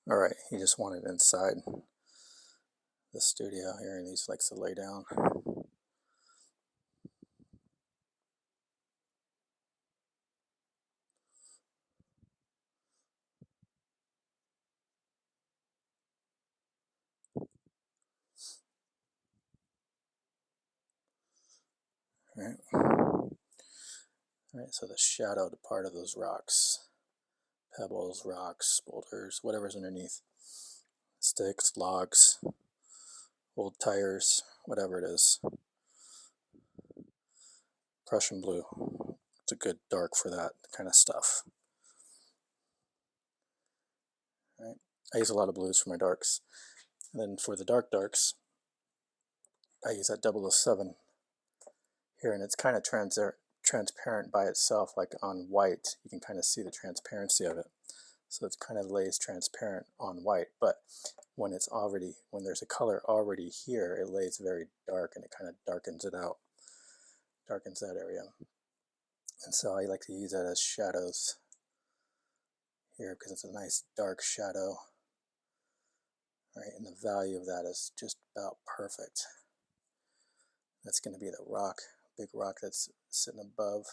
All right, he just wanted inside the studio here, and he just likes to lay down. All right. All right, so the shadowed part of those rocks, pebbles, rocks, boulders, whatever's underneath, sticks, logs, old tires, whatever it is. Prussian blue. It's a good dark for that kind of stuff. Right. I use a lot of blues for my darks. And then for the darks, I use that 007 here, and it's kind of transparent by itself, like on white. You can kind of see the transparency of it. So it kind of lays transparent on white, but when there's a color already here, it lays very dark, and it kind of darkens it out, darkens that area. And so I like to use that as shadows here because it's a nice dark shadow, right? And the value of that is just about perfect. That's going to be the rock, big rock that's sitting above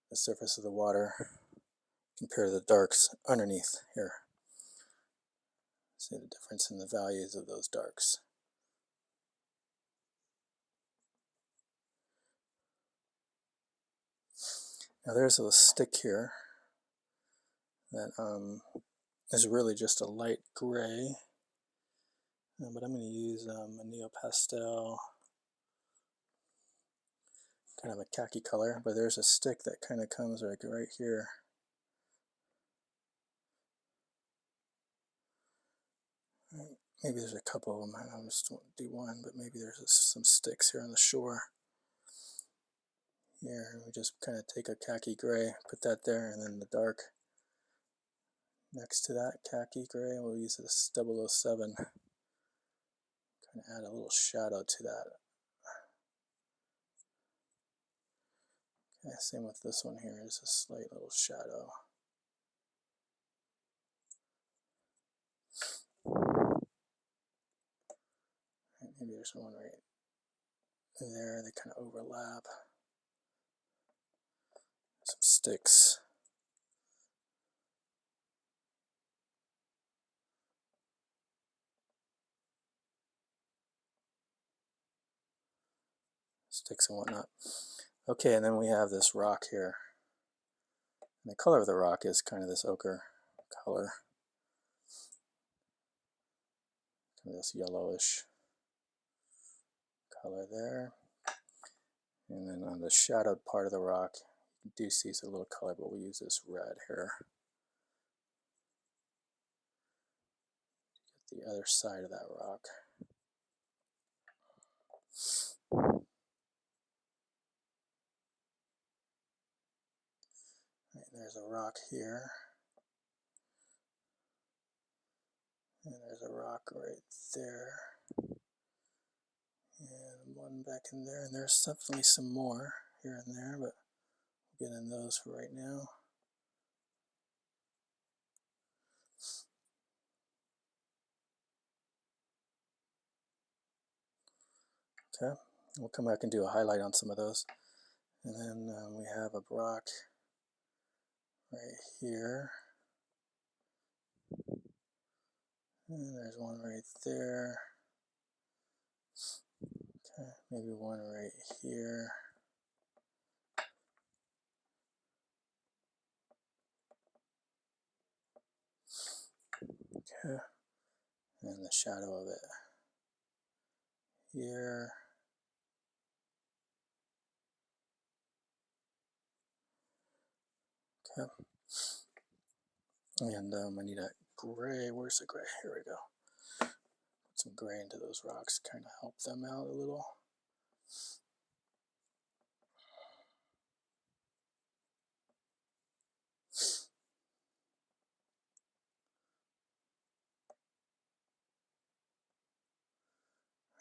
the surface of the water compared to the darks underneath here. See the difference in the values of those darks. Now there's a stick here that is really just a light gray, but I'm going to use a NuPastel, kind of a khaki color, but there's a stick that kind of comes like right here. Maybe there's a couple of them. I just won't do one, but maybe there's some sticks here on the shore. Here, we just kind of take a khaki gray, put that there, and then the dark next to that khaki gray, we'll use this 007. Kind of add a little shadow to that. Okay, same with this one here, just a slight little shadow. Maybe there's one right there, they kind of overlap. Some sticks. Sticks and whatnot. Okay, and then we have this rock here. And the color of the rock is kind of this ochre color. Kind of this yellowish color there. And then on the shadowed part of the rock, you do see a little color, but we'll use this red here. Get the other side of that rock. Right, there's a rock here. And there's a rock right there. And one back in there. And there's definitely some more here and there, but we'll get in those for right now. Okay, we'll come back and do a highlight on some of those. And then we have a rock right here. And there's one right there. Okay, maybe one right here. Okay, and the shadow of it here. Okay, and I need a gray. Where's the gray? Here we go. Put some gray into those rocks, kind of help them out a little.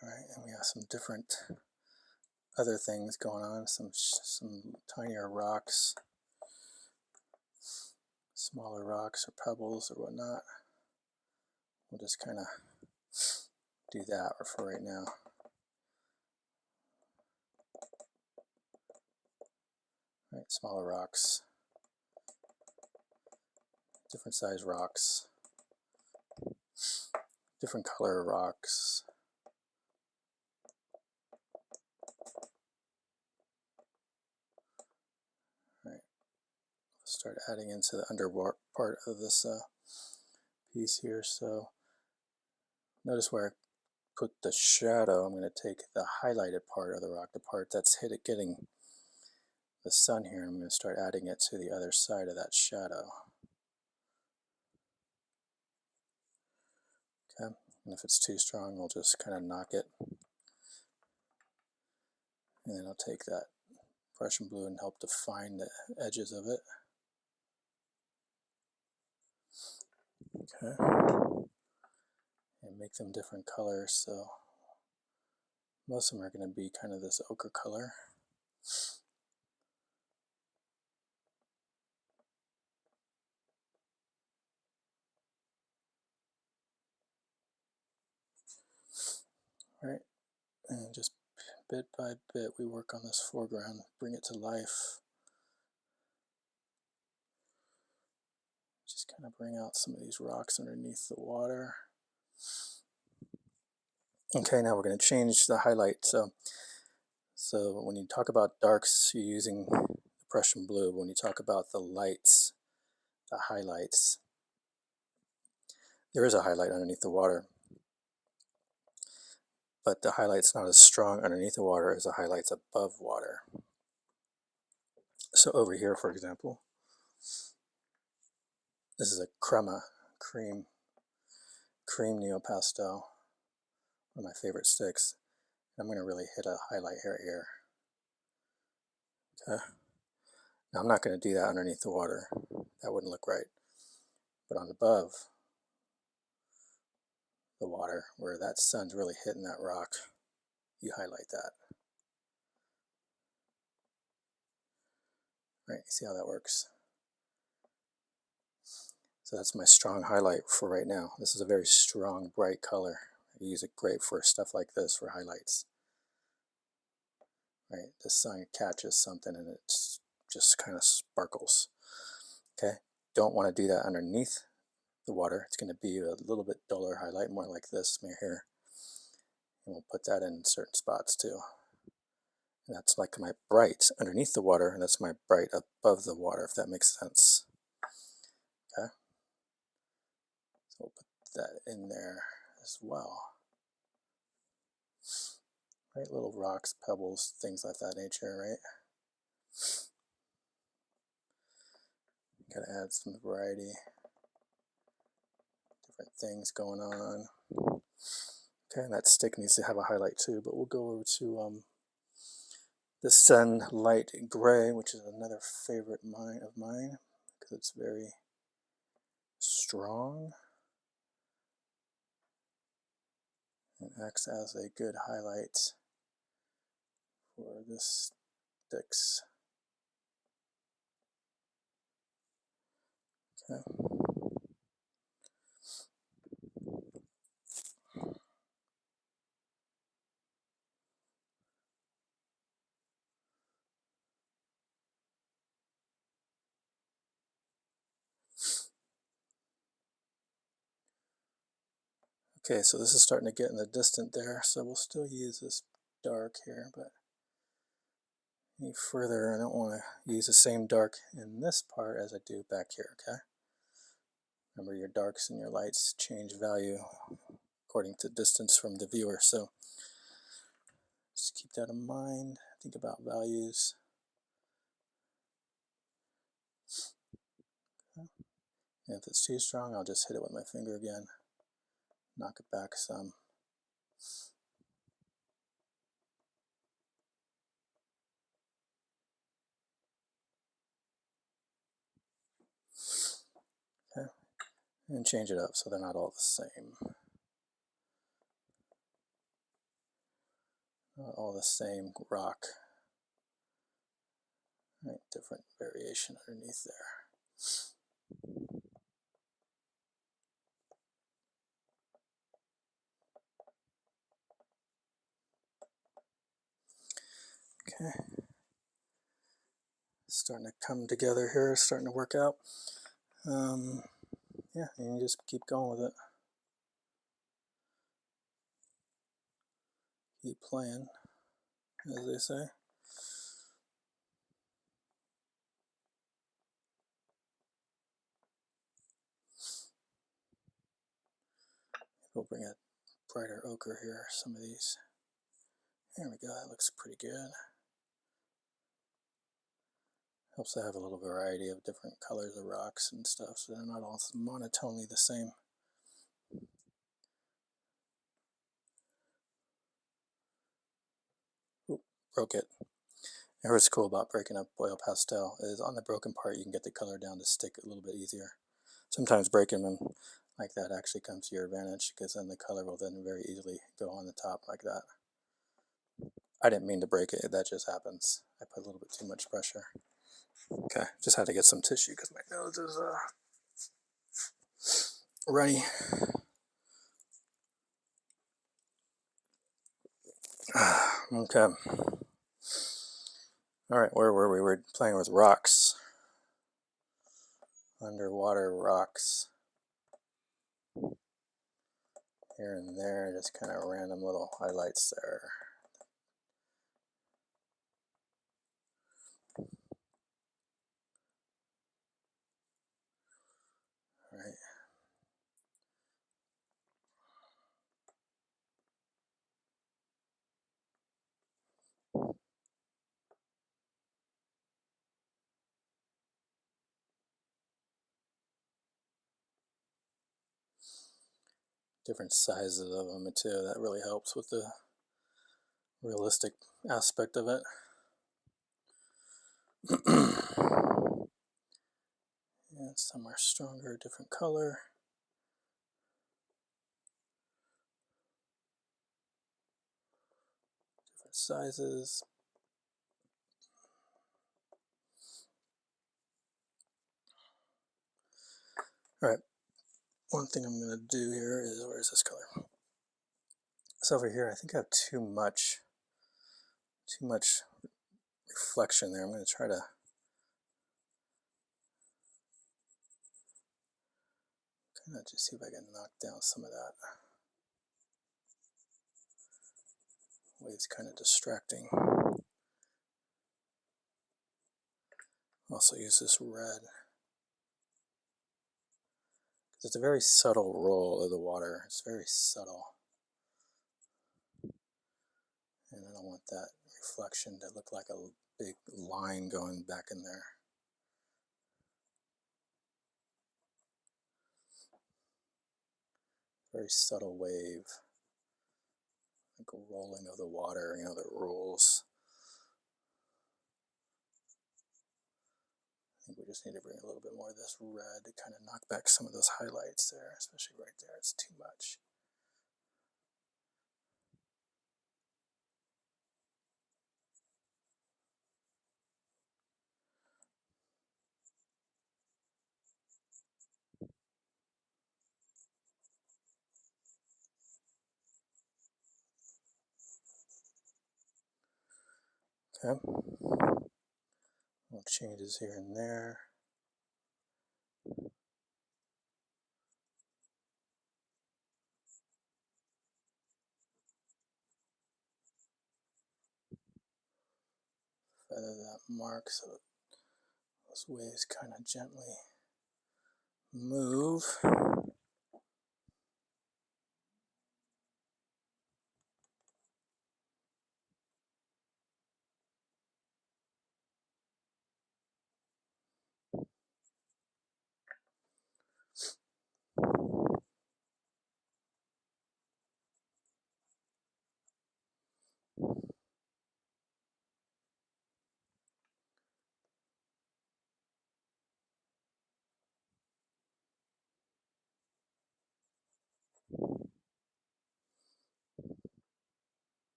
All right, and we have some different other things going on, some tinier rocks, smaller rocks or pebbles or whatnot. We'll just kind of do that for right now. Right, smaller rocks, different size rocks, different color rocks. Right, start adding into the under part of this piece here. So notice where I put the shadow, I'm going to take the highlighted part of the rock, the part that's getting the sun here, and I'm going to start adding it to the other side of that shadow. Okay, and if it's too strong, we'll just kind of knock it. And then I'll take that Prussian blue and help define the edges of it. Okay, and make them different colors. So most of them are going to be kind of this ochre color. Right, and just bit by bit we work on this foreground, bring it to life. Just kind of bring out some of these rocks underneath the water. Okay, now we're going to change the highlight. So when you talk about darks, you're using the Prussian blue. When you talk about the lights, the highlights, there is a highlight underneath the water, but the highlight's not as strong underneath the water as the highlights above water. So over here, for example, this is a cream NuPastel, one of my favorite sticks. I'm going to really hit a highlight here. Okay. Now I'm not going to do that underneath the water. That wouldn't look right. But on above the water, where that sun's really hitting that rock, you highlight that. Right, you see how that works? So that's my strong highlight for right now. This is a very strong, bright color. I use it great for stuff like this, for highlights. Right, the sun catches something and it just kind of sparkles. Okay, don't want to do that underneath the water. It's going to be a little bit duller highlight, more like this here. And we'll put that in certain spots too. And that's like my bright underneath the water, and that's my bright above the water, if that makes sense. Okay, so we'll put that in there as well. Right, little rocks, pebbles, things like that nature, right? Gotta add some variety, different things going on. Okay, and that stick needs to have a highlight too, but we'll go over to the sunlight gray, which is another favorite of mine because it's very strong and acts as a good highlight for this sticks. Okay. Okay, so this is starting to get in the distant there, so we'll still use this dark here, but any further, I don't want to use the same dark in this part as I do back here, okay? Remember, your darks and your lights change value according to distance from the viewer, so just keep that in mind. Think about values. Okay. And if it's too strong, I'll just hit it with my finger again, knock it back some. Okay, and change it up so they're not all the same. Not all the same rock. Right, different variation underneath there. Okay, starting to come together here, starting to work out. Yeah, and you just keep going with it. Keep playing, as they say. We'll bring a brighter ochre here, some of these. There we go, that looks pretty good. Helps to have a little variety of different colors of rocks and stuff, so they're not all monotonely the same. Oop, broke it. And what's cool about breaking up oil pastel is on the broken part you can get the color down to stick a little bit easier. Sometimes breaking them like that actually comes to your advantage, because then the color will then very easily go on the top like that. I didn't mean to break it, that just happens. I put a little bit too much pressure. Okay, just had to get some tissue because my nose is runny. Okay. Alright, where were we? We're playing with rocks. Underwater rocks. Here and there, just kind of random little highlights there. Alright. Different sizes of them too, that really helps with the realistic aspect of it. And some are stronger, different color. Different sizes. Alright, one thing I'm going to do here is, where's this color? So over here, I think I have too much reflection there. I'm going to try to kind of just see if I can knock down some of that. Wave's kind of distracting. Also use this red. It's a very subtle roll of the water. It's very subtle. And I don't want that reflection to look like a big line going back in there. Very subtle wave. Like a rolling of the water, you know, that rolls. I think we just need to bring a little bit more of this red to kind of knock back some of those highlights there, especially right there. It's too much. Okay. Little changes here and there. Feather that mark so that those waves kind of gently move.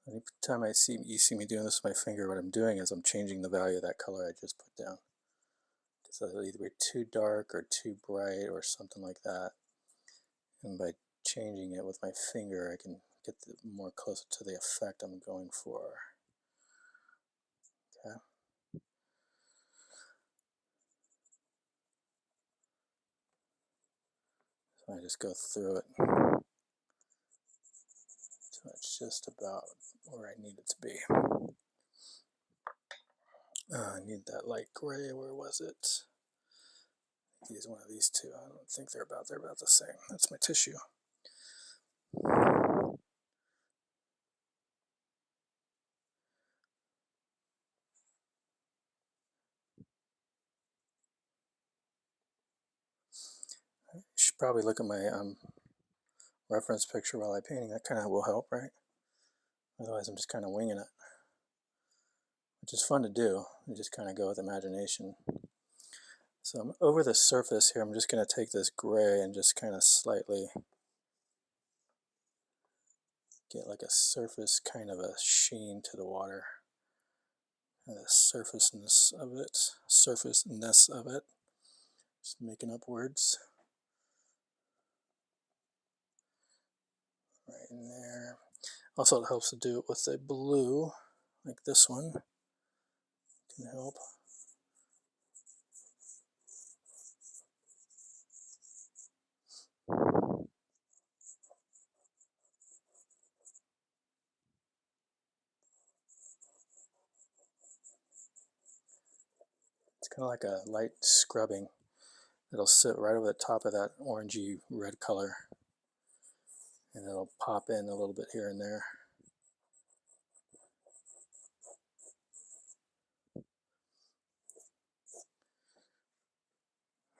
Anytime you see me doing this with my finger, what I'm doing is I'm changing the value of that color I just put down. So it'll either be too dark or too bright or something like that. And by changing it with my finger, I can get more closer to the effect I'm going for. Okay. So I just go through it. So it's just about where I need it to be. I need that light gray. Where was it? Use one of these two. I don't think they're about the same. That's my tissue. I should probably look at my reference picture while I'm painting. That kind of will help, right? Otherwise I'm just kind of winging it, which is fun to do. You just kind of go with imagination. So I'm over the surface here. I'm just going to take this gray and just kind of slightly get like a surface kind of a sheen to the water. And the surfaceness of it. Just making up words. Right in there. Also, it helps to do it with a blue, like this one. Can help. It's kind of like a light scrubbing. It'll sit right over the top of that orangey red color, and it'll pop in a little bit here and there.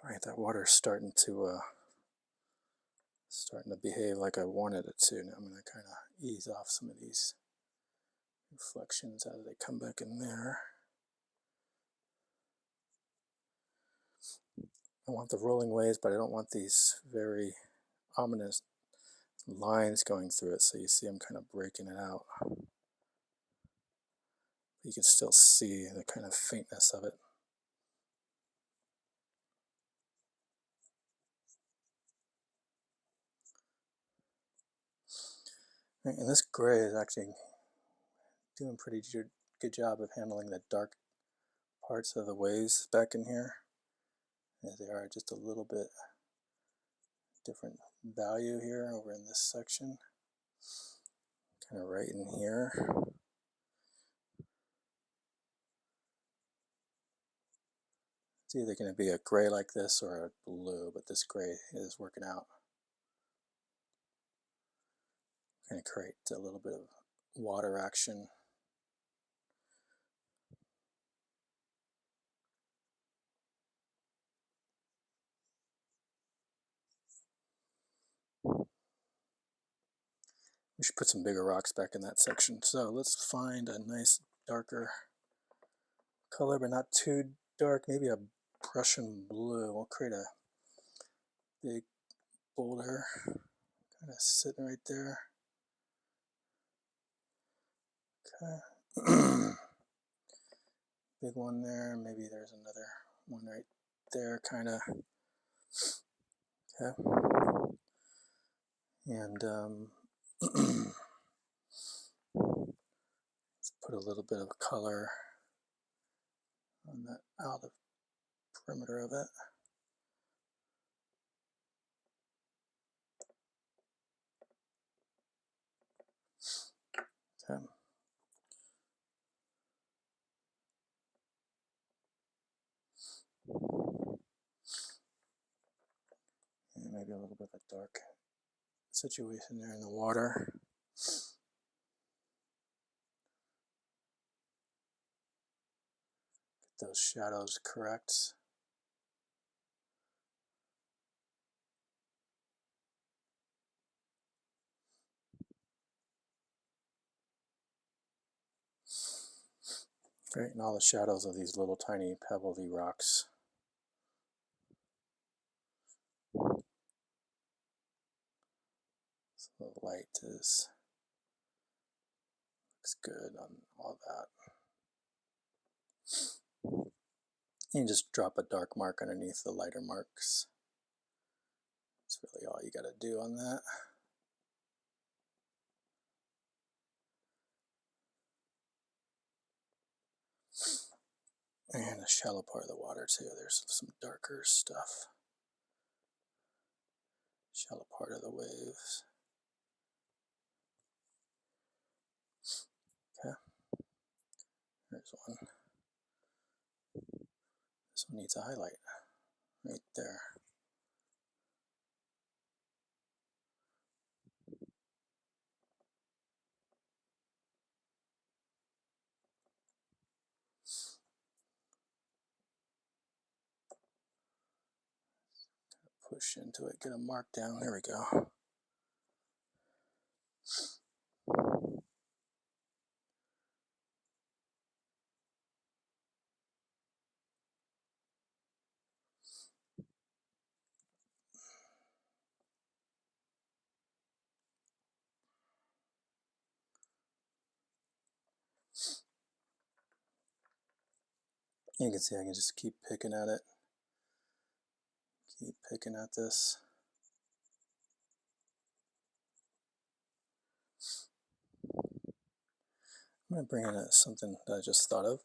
All right, that water's starting to behave like I wanted it to. Now I'm going to kind of ease off some of these reflections as they come back in there. I want the rolling waves, but I don't want these very ominous lines going through it, so you see I'm kind of breaking it out. You can still see the kind of faintness of it. Right, and this gray is actually doing a pretty good job of handling the dark parts of the waves back in here. As they are just a little bit different value here over in this section. Kind of right in here. It's either going to be a gray like this or a blue, but this gray is working out. Kind of create a little bit of water action. We should put some bigger rocks back in that section. So let's find a nice darker color, but not too dark. Maybe a Prussian blue. We'll create a big boulder, kind of sitting right there. Okay. Big one there. Maybe there's another one right there, kind of. Okay. And let's put a little bit of color on that outer perimeter of it. Okay. And maybe a little bit of a dark situation there in the water. Get those shadows correct. Right, and all the shadows of these little tiny pebbly rocks. So the light is looks good on all that. You can just drop a dark mark underneath the lighter marks. That's really all you got to do on that. And the shallow part of the water too. There's some darker stuff. Shallow part of the waves. Okay. There's one. This one needs a highlight right there. Push into it, get a mark down. There we go. You can see I can just keep picking at it. Keep picking at this. I'm going to bring in something that I just thought of.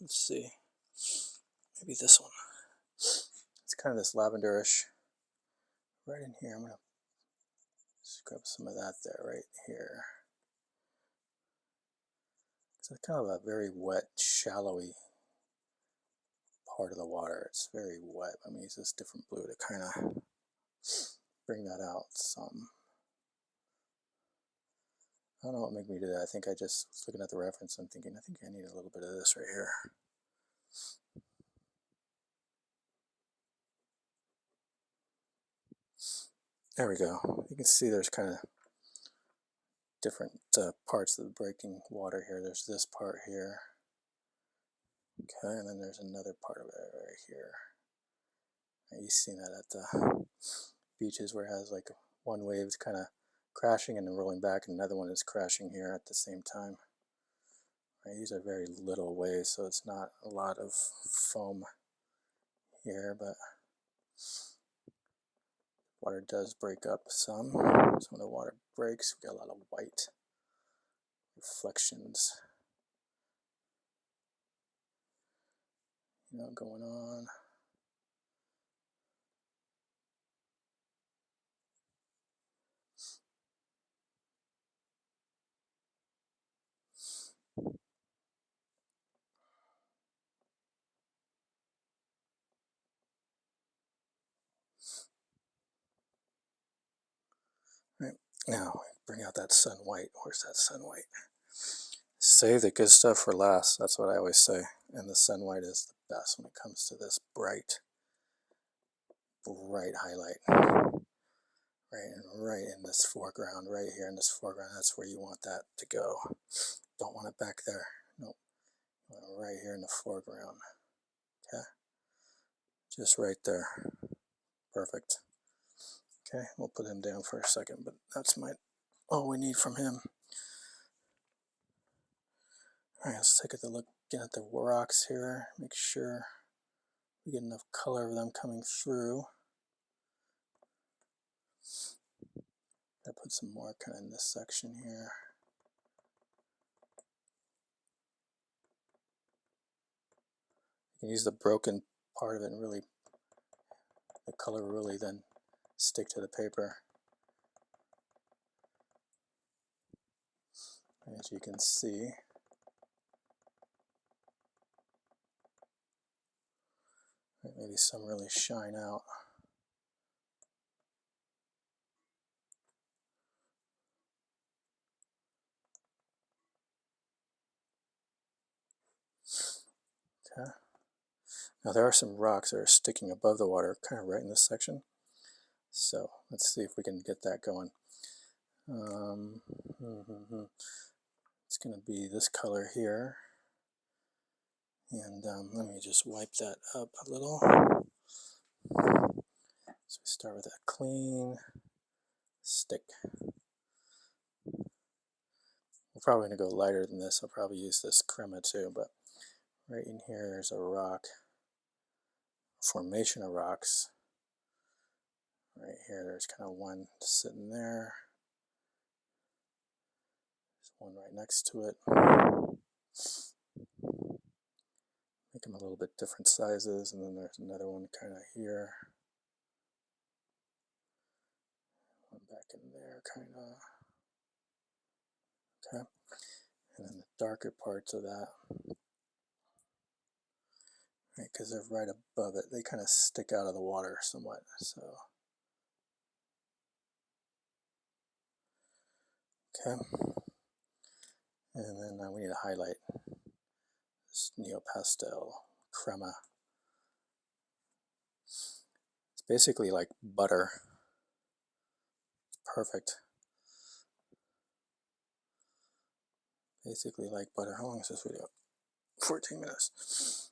Let's see. Maybe this one. It's kind of this lavenderish. Right in here, I'm going to scrub some of that there, right here. It's kind of a very wet, shallowy part of the water. It's very wet. I'm going to use this different blue to kind of bring that out some. I don't know what made me do that. I think I just was looking at the reference and thinking, I think I need a little bit of this right here. There we go. You can see there's kind of different parts of the breaking water here. There's this part here. Okay, and then there's another part of it right here. You've seen that at the beaches where it has like one wave's kind of crashing and then rolling back, and another one is crashing here at the same time. Right, these are very little waves, so it's not a lot of foam here, but water does break up some. So when the water breaks, we got a lot of white reflections, going on. Right, now bring out that sun white. Where's that sun white? Save the good stuff for last. That's what I always say. And the sun white is the best when it comes to this bright highlight. Right in this foreground, right here in this foreground. That's where you want that to go. Don't want it back there. Nope. Right here in the foreground. Okay. Just right there. Perfect. Okay, we'll put him down for a second, but that's all we need from him. All right, let's take a look again at the rocks here. Make sure we get enough color of them coming through. Gotta put some more kind of in this section here. You can use the broken part of it and really, the color really then stick to the paper. As you can see, maybe some really shine out. Okay. Now there are some rocks that are sticking above the water, kind of right in this section. So let's see if we can get that going. It's going to be this color here. And let me just wipe that up a little. So we start with that clean. stick. We're probably going to go lighter than this. I'll probably use this crema too, but right in here there's a rock, formation of rocks. Right here there's kind of one sitting there. There's one right next to it. Make them a little bit different sizes, and then there's another one kind of here. One back in there, kind of. Okay. And then the darker parts of that, right, because they're right above it, they kind of stick out of the water somewhat. So, okay. And then we need to highlight this NuPastel crema. It's basically like butter. It's perfect. Basically like butter. How long is this video? 14 minutes.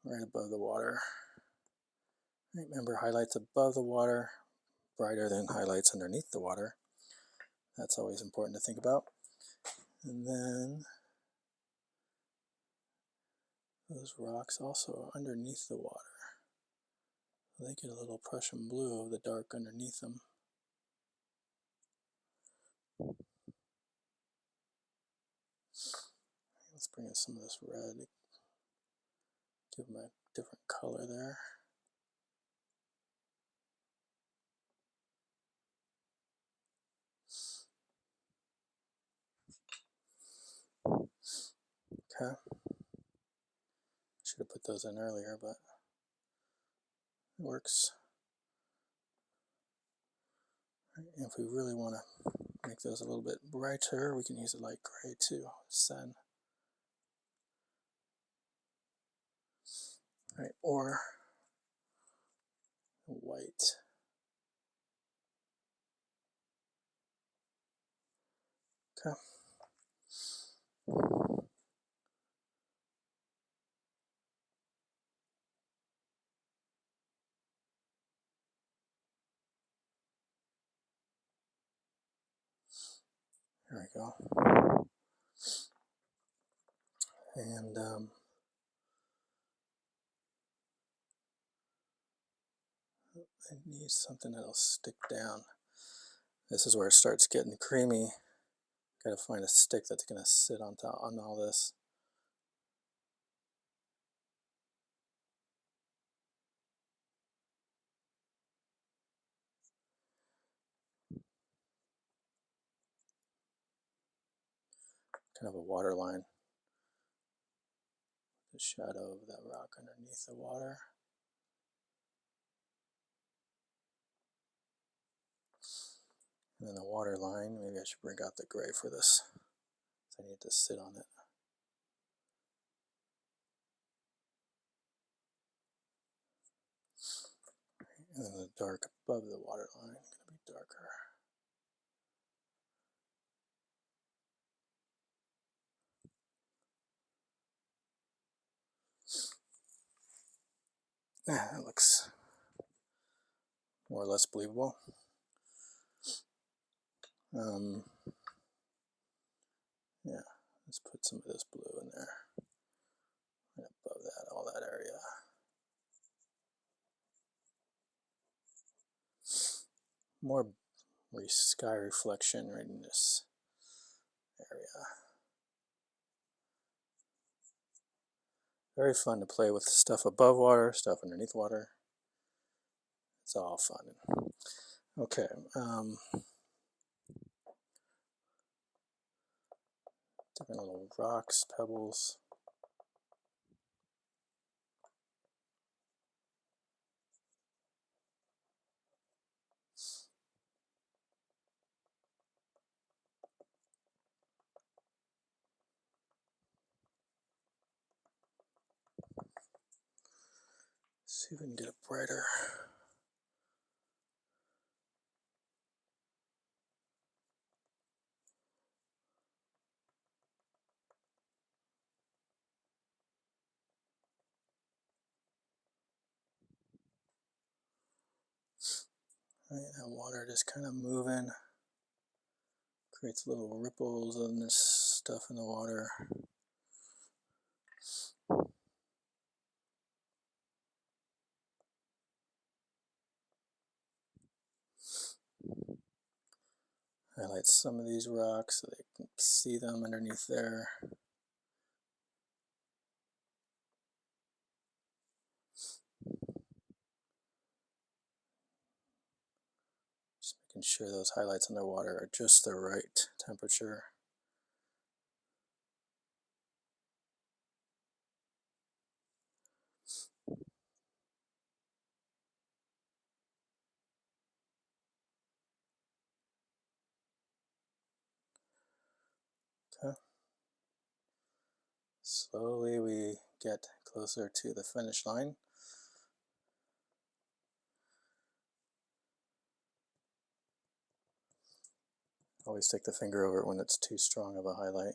Right above the water. Remember, highlights above the water, brighter than highlights underneath the water. That's always important to think about. And then those rocks also are underneath the water. They get a little Prussian blue of the dark underneath them. Let's bring in some of this red, give them a different color there. Okay. Should have put those in earlier, but it works. And if we really want to make those a little bit brighter, we can use a light gray too, sun. Right, or white. Okay. There we go. And I need something that'll stick down. This is where it starts getting creamy. Got to find a stick that's going to sit on top on all this. Kind of a water line. The shadow of that rock underneath the water. And then the water line, maybe I should bring out the gray for this. I need to sit on it. And then the dark above the water line is going to be darker. That looks more or less believable. Yeah, let's put some of this blue in there. Right above that, all that area. More sky reflection right in this area. Very fun to play with stuff above water, stuff underneath water. It's all fun. Okay. Different little rocks, pebbles. See if we can get it brighter. Right, that water just kind of moving. Creates little ripples on this stuff in the water. Highlight some of these rocks so they can see them underneath there. Just making sure those highlights underwater are just the right temperature. Okay. Slowly we get closer to the finish line. Always take the finger over it when it's too strong of a highlight.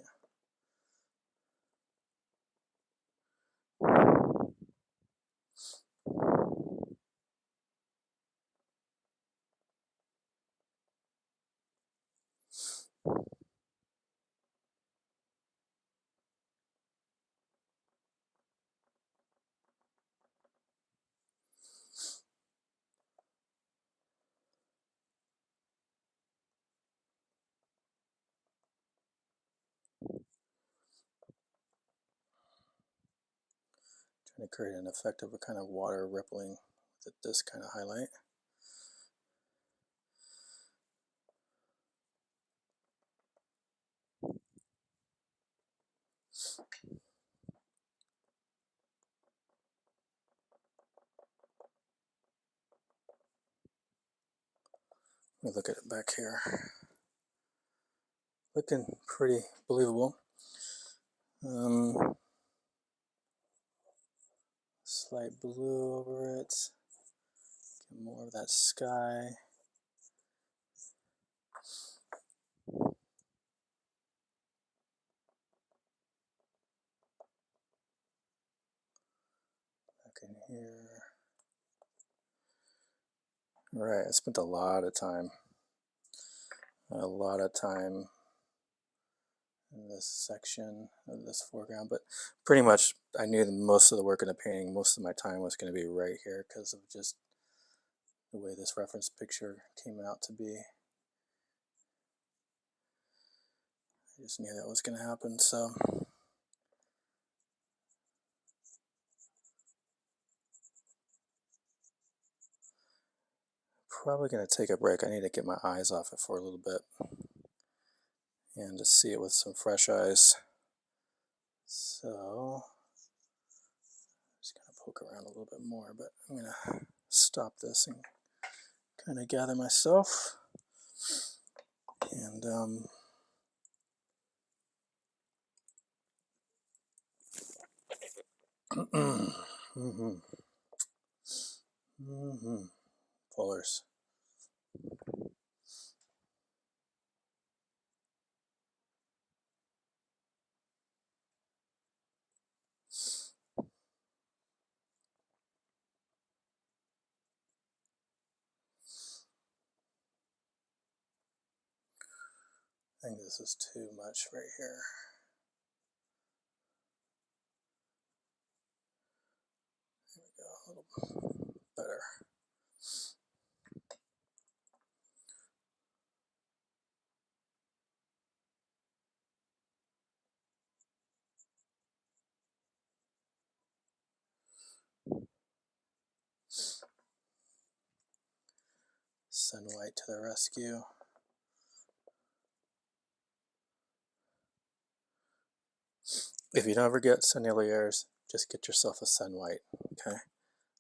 Trying to create an effect of a kind of water rippling with this kind of highlight. Let me look at it back here. Looking pretty believable. Slight blue over it. Get more of that sky. Back in here. Right, I spent a lot of time in this section of this foreground, but pretty much I knew that most of the work in the painting, most of my time was going to be right here because of just the way this reference picture came out to be. I just knew that was going to happen, so probably going to take a break. I need to get my eyes off it for a little bit and just see it with some fresh eyes. So just kind of poke around a little bit more, but I'm going to stop this and kind of gather myself. And Pullers. I think this is too much right here. There we go, a little better. Sun White to the rescue. If you never get Senneliers, just get yourself a Sun White, okay?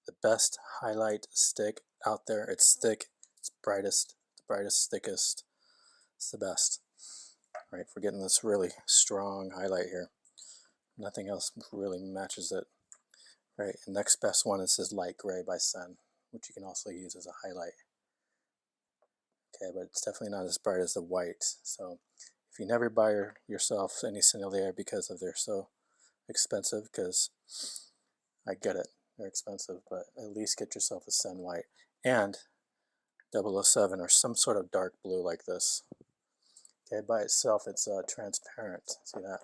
The best highlight stick out there. It's thick, it's brightest, thickest. It's the best, right? For getting this really strong highlight here. Nothing else really matches it, right? The next best one is this Light Gray by Sun, which you can also use as a highlight. Okay, but it's definitely not as bright as the white. So if you never buy yourself any Sennelier because of they're so expensive, because I get it, they're expensive, but at least get yourself a Sun White and 007 or some sort of dark blue like this. Okay, by itself it's transparent, see that?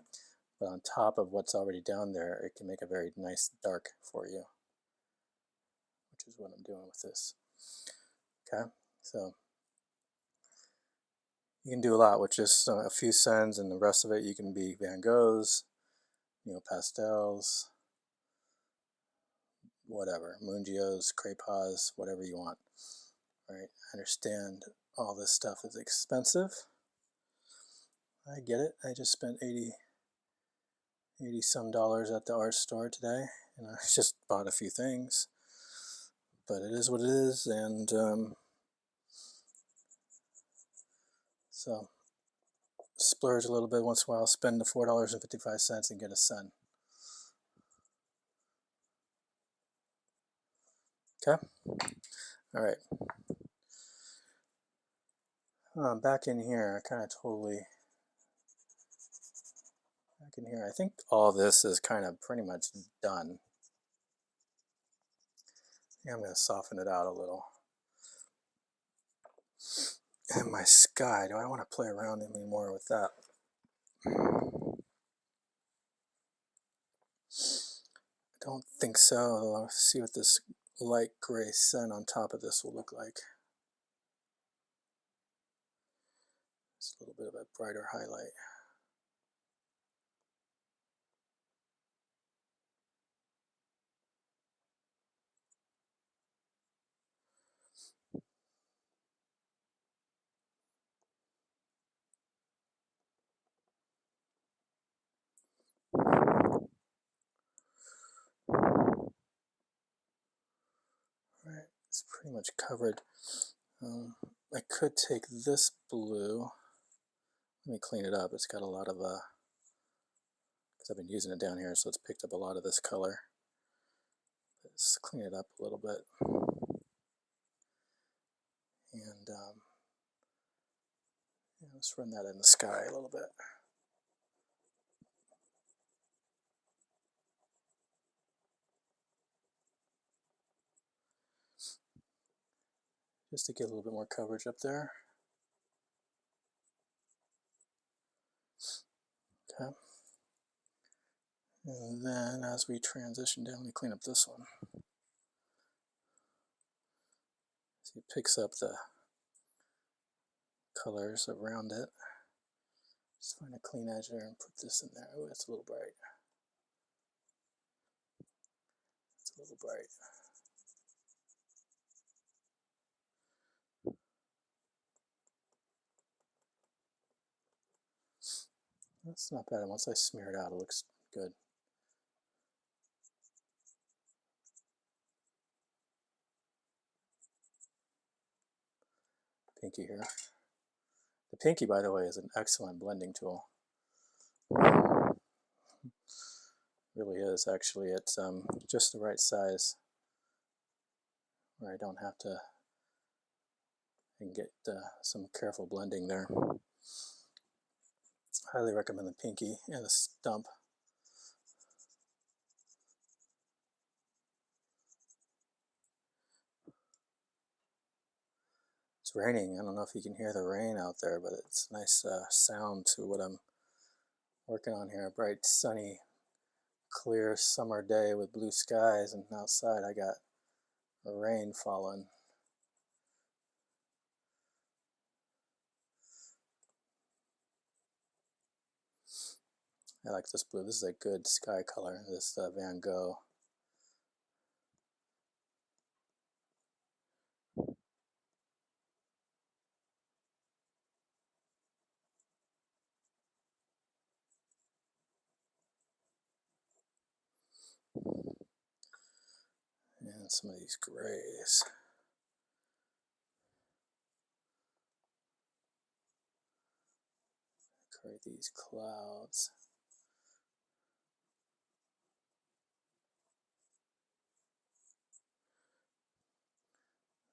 But on top of what's already down there, it can make a very nice dark for you, which is what I'm doing with this. Okay, so you can do a lot with just a few cents, and the rest of it you can be Van Goghs, pastels, whatever, Mungios, Crepas, whatever you want. All right, I understand all this stuff is expensive. I get it. I just spent 80 some dollars at the art store today, and I just bought a few things. But it is what it is, and so splurge a little bit once in a while, spend the $4.55 and get a sun. Okay? All right. Back in here, I think all this is kind of pretty much done. Yeah, I'm going to soften it out a little. And my sky, do I want to play around anymore with that? I don't think so. Let's see what this light gray sun on top of this will look like. It's a little bit of a brighter highlight. Right, it's pretty much covered. I could take this blue. Let me clean it up. It's got a lot of because I've been using it down here, so it's picked up a lot of this color. Let's clean it up a little bit, and let's run that in the sky a little bit. Just to get a little bit more coverage up there. Okay. And then as we transition down, we clean up this one. See, it picks up the colors around it. Just find a clean edge there and put this in there. Oh, it's a little bright. It's a little bright. That's not bad. Once I smear it out, it looks good. Pinky here. The pinky, by the way, is an excellent blending tool. Really is, actually. It's just the right size where I don't have to and get some careful blending there. Highly recommend the pinky and the stump. It's raining. I don't know if you can hear the rain out there, but it's a nice sound to what I'm working on here. A bright, sunny, clear summer day with blue skies, and outside I got rain falling. I like this blue. This is a good sky color, this Van Gogh. And some of these grays. Create these clouds.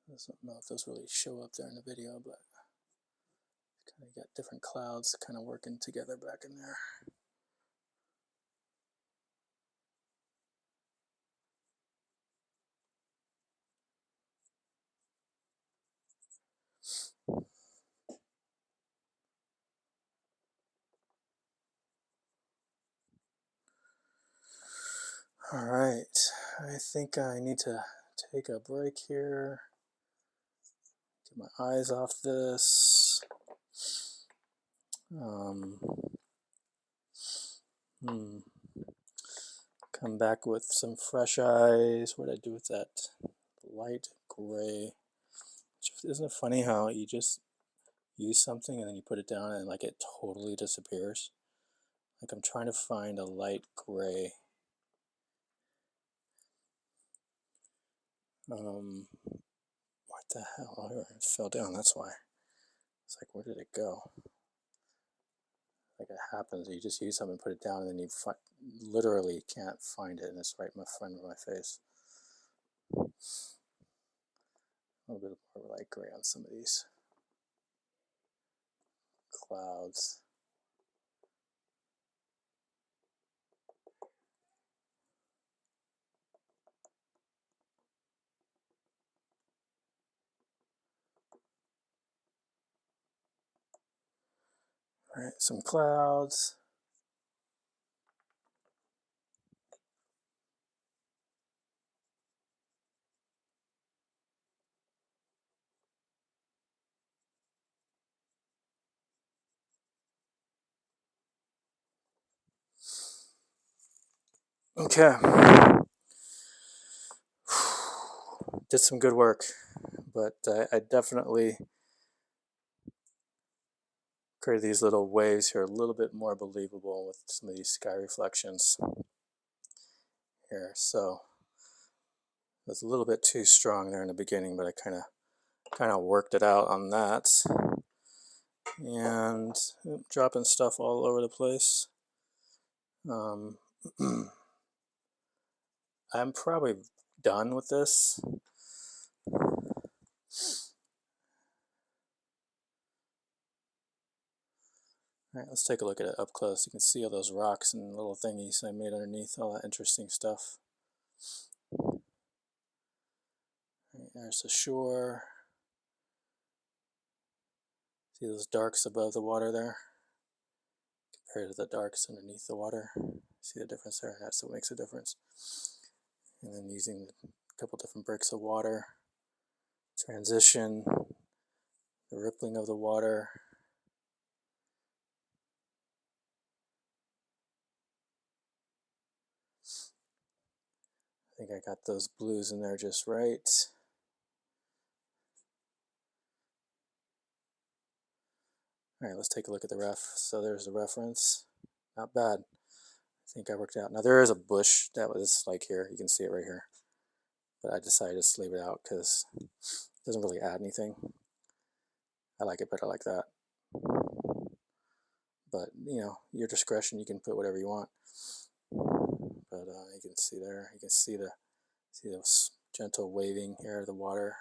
I don't know if those really show up there in the video, but kind of got different clouds kind of working together back in there. All right, I think I need to take a break here. Get my eyes off this. Um, Come back with some fresh eyes. What did I do with that light gray? Isn't it funny how you just use something and then you put it down and like it totally disappears? Like I'm trying to find a light gray. What the hell? Oh, here, it fell down, that's why. It's like, where did it go? Like it happens, you just use something, put it down, and then you literally can't find it, and it's right in front of my face. A little bit more light gray on some of these clouds. All right, some clouds. Okay. Did some good work, but I definitely created these little waves here a little bit more believable with some of these sky reflections here. So it was a little bit too strong there in the beginning, but I kind of worked it out on that. And dropping stuff all over the place. I'm probably done with this. All right, let's take a look at it up close. You can see all those rocks and little thingies I made underneath, all that interesting stuff. All right, there's the shore. See those darks above the water there? Compared to the darks underneath the water. See the difference there? That's what makes a difference. And then using a couple different bricks of water. Transition, the rippling of the water. I think I got those blues in there just right. All right, let's take a look at the ref. So there's the reference. Not bad. I think I worked it out. Now there is a bush that was like here. You can see it right here. But I decided to just leave it out because it doesn't really add anything. I like it better like that. But, you know, your discretion, you can put whatever you want. But you can see there, you can see the gentle waving here of the water.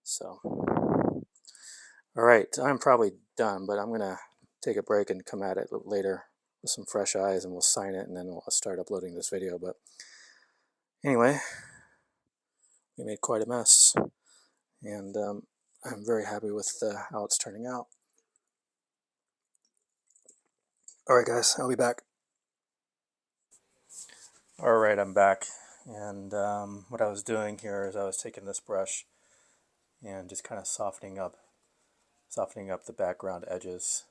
So, all right, I'm probably done, but I'm going to take a break and come at it later with some fresh eyes, and we'll sign it, and then we'll start uploading this video. But anyway, we made quite a mess, and I'm very happy with how it's turning out. All right, guys, I'll be back. All right, I'm back, and what I was doing here is I was taking this brush and just kind of softening up the background edges.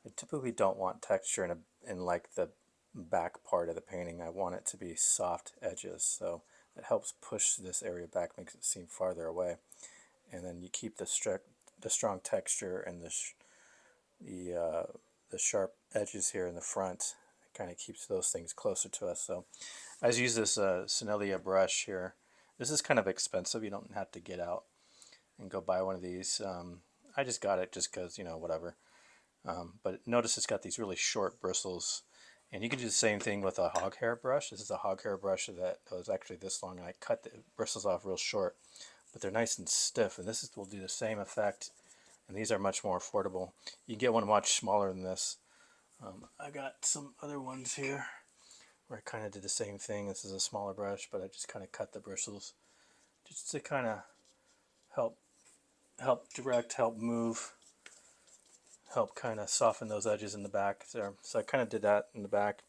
I typically don't want texture in like the back part of the painting. I want it to be soft edges, so it helps push this area back, makes it seem farther away, and then you keep the strong texture and the sharp edges here in the front. It kind of keeps those things closer to us. So I just use this Sennelier brush here. This is kind of expensive. You don't have to get out and go buy one of these. I just got it just because, you know, whatever. But notice it's got these really short bristles. And you can do the same thing with a hog hair brush. This is a hog hair brush that was actually this long, and I cut the bristles off real short. But they're nice and stiff, and this will do the same effect. And these are much more affordable. You can get one much smaller than this. I got some other ones here where I kind of did the same thing. This is a smaller brush, but I just kind of cut the bristles just to kind of help direct, help move, help kind of soften those edges in the back there. So I kind of did that in the back.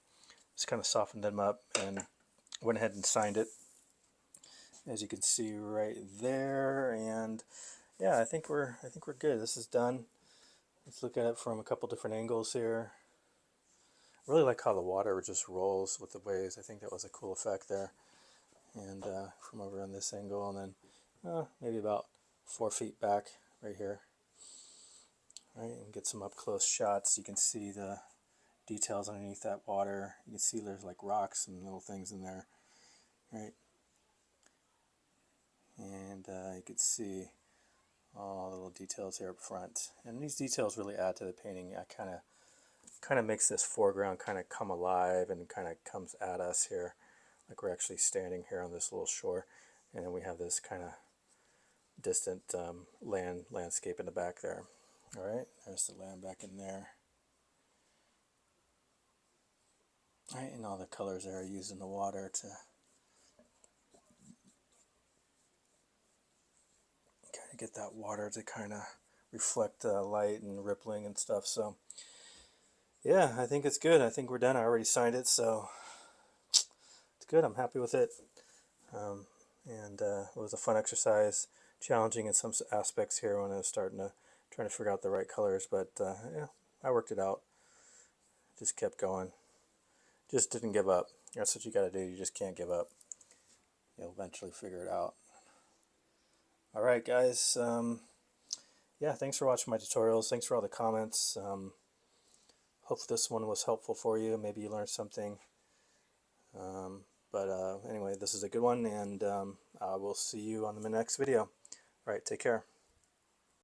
just kind of softened them up and went ahead and signed it, as you can see right there. And yeah, I think we're good. This is done. Let's look at it from a couple different angles here. I really like how the water just rolls with the waves. I think that was a cool effect there. And from over on this angle, and then maybe about 4 feet back right here. All right, and get some up close shots. You can see the details underneath that water. You can see there's like rocks and little things in there, right? And you can see all the little details here up front. And these details really add to the painting. I kind of makes this foreground kind of come alive and kind of comes at us here, like we're actually standing here on this little shore, and then we have this kind of distant landscape in the back there. All right, there's the land back in there. All right, and all the colors there are used in the water to kind of get that water to kind of reflect light and rippling and stuff. So yeah, I think it's good. I think we're done. I already signed it, so it's good. I'm happy with it. And it was a fun exercise, challenging in some aspects here when I was trying to figure out the right colors, but yeah, I worked it out. Just kept going. Just didn't give up. That's what you got to do. You just can't give up. You'll eventually figure it out. All right, guys. Yeah, thanks for watching my tutorials. Thanks for all the comments. Hopefully this one was helpful for you. Maybe you learned something. But anyway, this is a good one, and I will see you on the next video. All right, take care.